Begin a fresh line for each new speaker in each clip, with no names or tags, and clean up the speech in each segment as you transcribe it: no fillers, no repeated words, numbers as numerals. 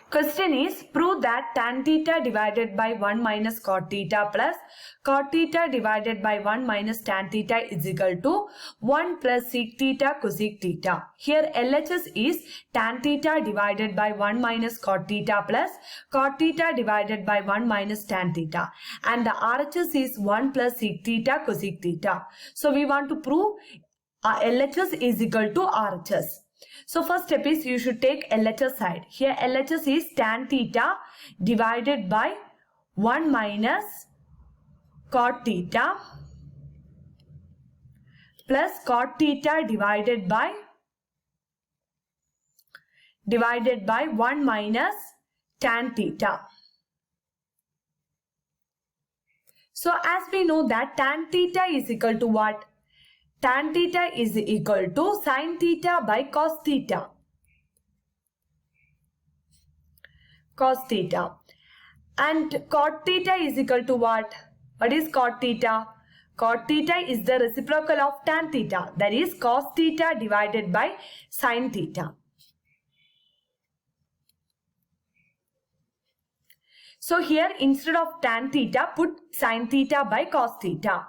Question is, prove that tan theta divided by 1 minus cot theta plus cot theta divided by 1 minus tan theta is equal to 1 plus sec theta cosec theta. Here LHS is tan theta divided by 1 minus cot theta plus cot theta divided by 1 minus tan theta, and the RHS is 1 plus sec theta cosec theta. So we want to prove LHS is equal to RHS. So first step is you should take LHS side. Here LHS is tan theta divided by 1 minus cot theta plus cot theta divided by 1 minus tan theta. So as we know that tan theta is equal to what? Tan theta is equal to sin theta by cos theta. Cos theta. And cot theta is equal to what? What is cot theta? Cot theta is the reciprocal of tan theta. That is cos theta divided by sin theta. So here instead of tan theta, put sin theta by cos theta.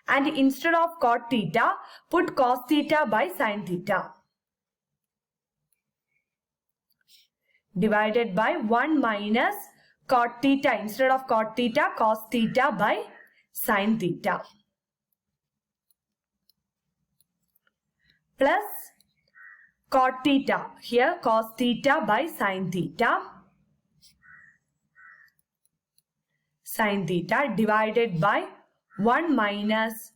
And instead of cot theta, put cos theta by sin theta. Divided by 1 minus cot theta. Instead of cot theta, cos theta by sin theta. Plus cot theta. Here cos theta by sin theta. Sin theta divided by 1 minus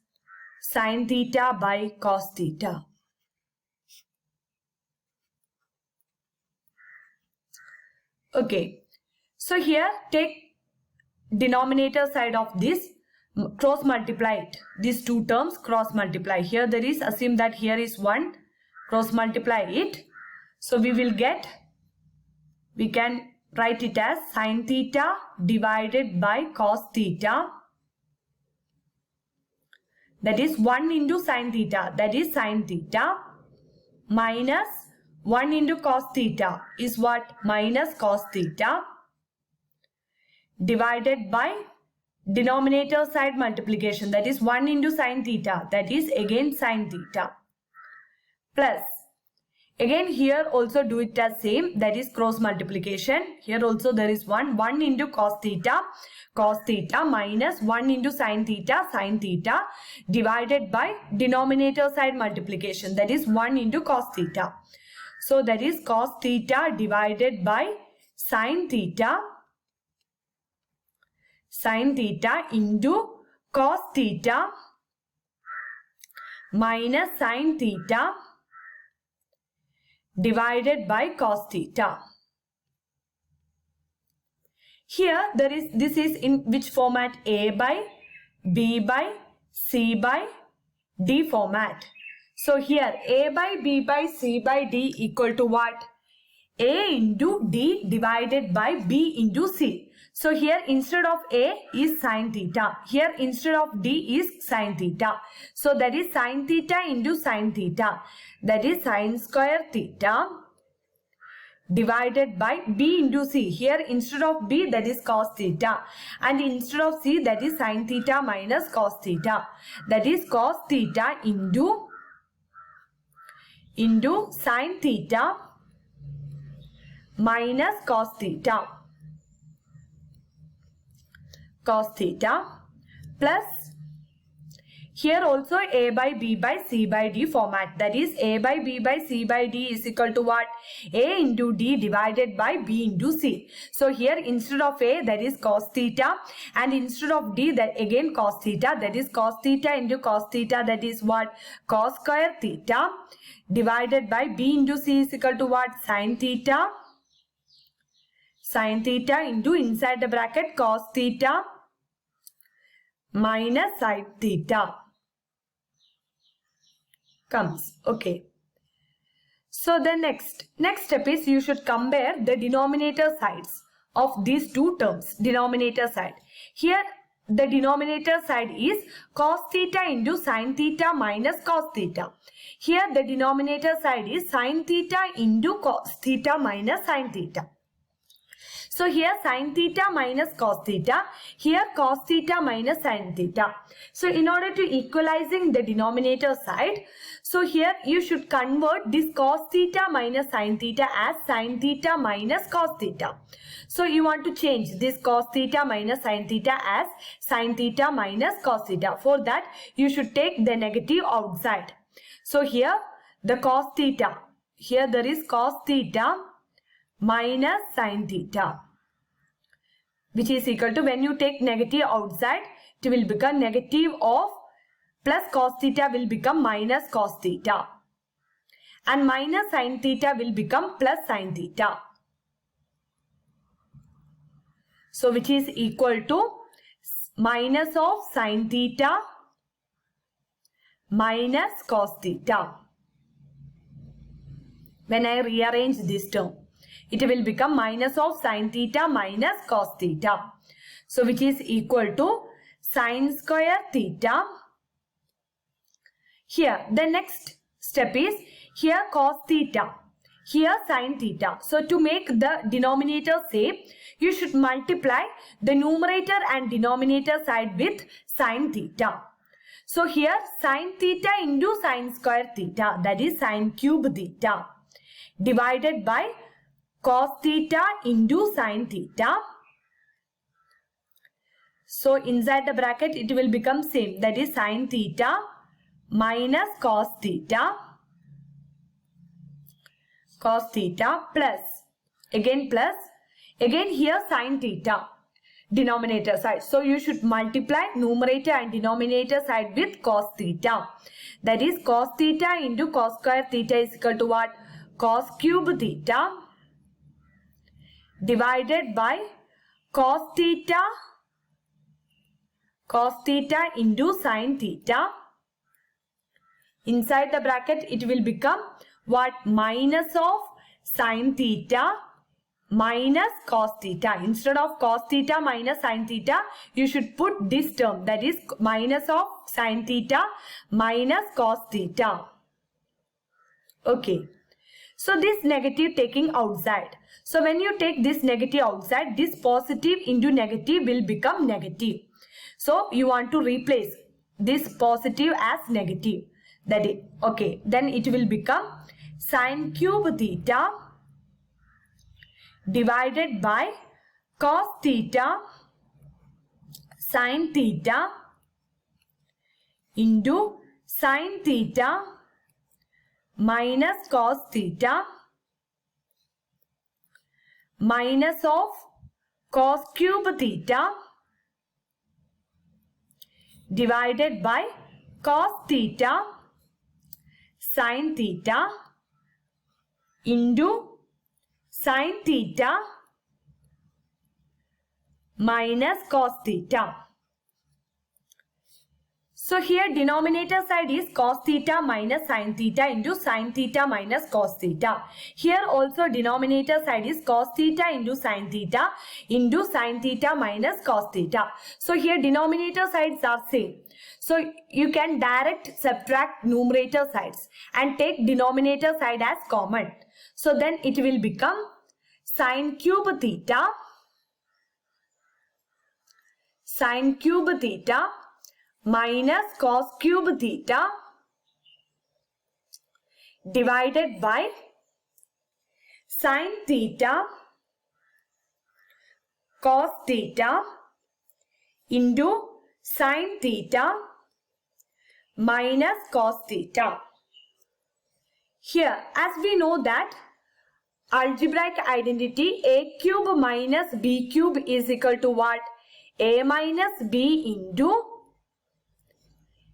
sin theta by cos theta. Okay. So here take denominator side of this, cross multiply it. These two terms cross multiply. Here there is, assume that here is 1, cross multiply it. So we will get, we can write it as sin theta divided by cos theta. That is 1 into sin theta, that is sin theta, minus 1 into cos theta is what? Minus cos theta, divided by denominator side multiplication, that is 1 into sin theta, that is again sin theta, plus again here also do it as same, that is cross multiplication. Here also there is 1 into cos theta minus 1 into sin theta divided by denominator side multiplication, that is 1 into cos theta. So that is cos theta divided by sin theta into cos theta minus sin theta divided by cos theta. Here there is, this is in which format? A by B by C by D format. So here A by B by C by D equal to what? A into D divided by B into C. So here instead of A is sin theta. Here instead of D is sin theta. So that is sin theta into sin theta. That is sin square theta divided by B into C. Here instead of B, that is cos theta, and instead of C, that is sin theta minus cos theta. That is cos theta into sin theta minus cos theta. Cos theta plus here also A by B by C by D format. That is A by B by C by D is equal to what? A into D divided by B into C. So here instead of A, that is cos theta, and instead of D, that again cos theta, that is cos theta into cos theta, that is what? Cos square theta divided by B into C is equal to what? Sin theta. Sin theta into inside the bracket cos theta minus sin theta comes. Okay. So the next step is you should compare the denominator sides of these two terms. Denominator side. Here the denominator side is cos theta into sin theta minus cos theta. Here the denominator side is sin theta into cos theta minus sin theta. So here sin theta minus cos theta. Here cos theta minus sin theta. So in order to equalizing the denominator side, so here you should convert this cos theta minus sin theta as sin theta minus cos theta. So you want to change this cos theta minus sin theta as sin theta minus cos theta. For that you should take the negative outside. So here the cos theta, here there is cos theta minus sin theta, which is equal to, when you take negative outside, it will become negative of plus cos theta will become minus cos theta, and minus sin theta will become plus sin theta. So which is equal to minus of sin theta minus cos theta. When I rearrange this term, it will become minus of sin theta minus cos theta. So which is equal to sin square theta. Here the next step is, here cos theta, here sin theta. So to make the denominator same, you should multiply the numerator and denominator side with sin theta. So here sin theta into sin square theta, that is sin cube theta, divided by cos theta into sin theta. So inside the bracket it will become same, that is sin theta minus cos theta plus, again here sin theta denominator side. So you should multiply numerator and denominator side with cos theta, that is cos theta into cos square theta is equal to what? Cos cube theta divided by cos theta into sin theta. Inside the bracket it will become what? Minus of sin theta minus cos theta. Instead of cos theta minus sin theta, you should put this term, that is minus of sin theta minus cos theta. Okay. So this negative taking outside. So when you take this negative outside, this positive into negative will become negative. So you want to replace this positive as negative. That is okay. Then it will become sin cube theta divided by cos theta sin theta into sin theta minus cos theta minus of cos cube theta divided by cos theta sin theta into sin theta minus cos theta. So here denominator side is cos theta minus sin theta into sin theta minus cos theta. Here also denominator side is cos theta into sin theta minus cos theta. So here denominator sides are same. So you can direct subtract numerator sides and take denominator side as common. So then it will become sin cube theta minus cos cube theta divided by sin theta cos theta into sin theta minus cos theta. Here, as we know that algebraic identity a cube minus b cube is equal to what? A minus b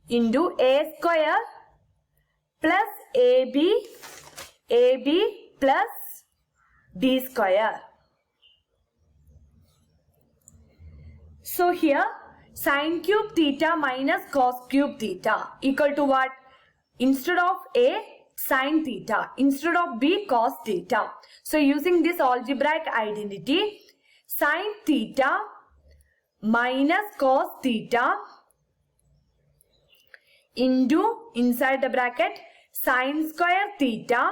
into a square plus ab plus b square. So here sin cube theta minus cos cube theta equal to what? Instead of a, sin theta, instead of b, cos theta. So using this algebraic identity, sin theta minus cos theta into, inside the bracket, sin square theta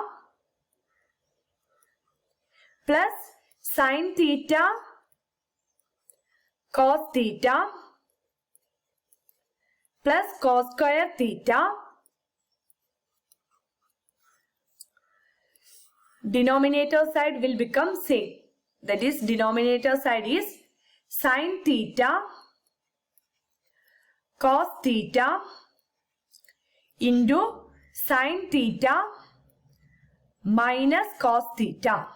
plus sin theta cos theta plus cos square theta. Denominator side will become same. That is, denominator side is sin theta cos theta into sin theta minus cos theta.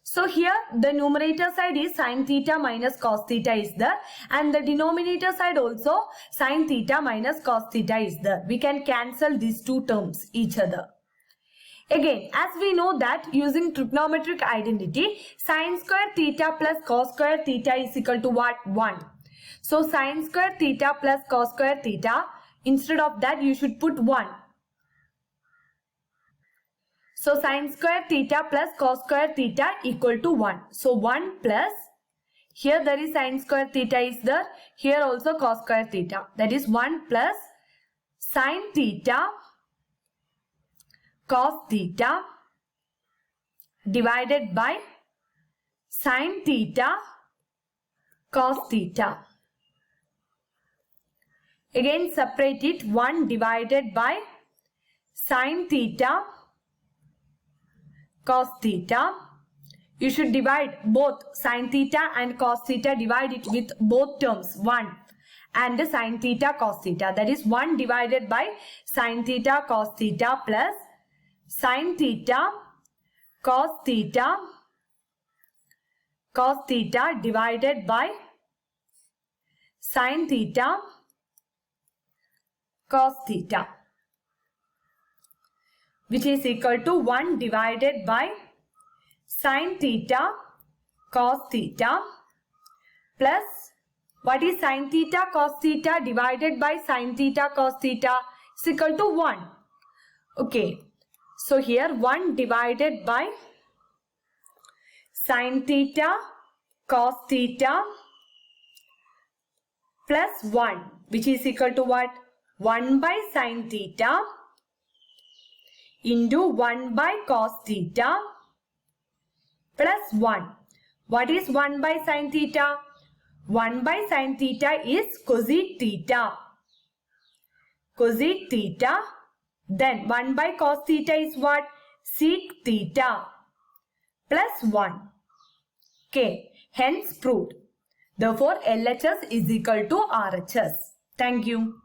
So here the numerator side is sin theta minus cos theta is there, and the denominator side also sin theta minus cos theta is there. We can cancel these two terms each other. Again, as we know that using trigonometric identity, sin square theta plus cos square theta is equal to what? 1. So sin square theta plus cos square theta, instead of that you should put 1. So sin square theta plus cos square theta equal to 1. So 1 plus, here there is sin square theta is there, here also cos square theta. That is 1 plus sin theta cos theta divided by sin theta cos theta. Again separate it, 1 divided by sin theta cos theta. You should divide both sin theta and cos theta, divide it with both terms 1 and sin theta cos theta. That is 1 divided by sin theta cos theta plus sin theta cos theta divided by sin theta cos theta, which is equal to 1 divided by sin theta cos theta plus, what is sin theta cos theta divided by sin theta cos theta is equal to 1. Okay. So here 1 divided by sin theta cos theta plus 1, which is equal to what? 1 by sin theta into 1 by cos theta plus 1. What is 1 by sin theta? 1 by sin theta is cosec theta. Cosec theta. Then 1 by cos theta is what? Sec theta plus 1. Okay. Hence proved. Therefore, LHS is equal to RHS. Thank you.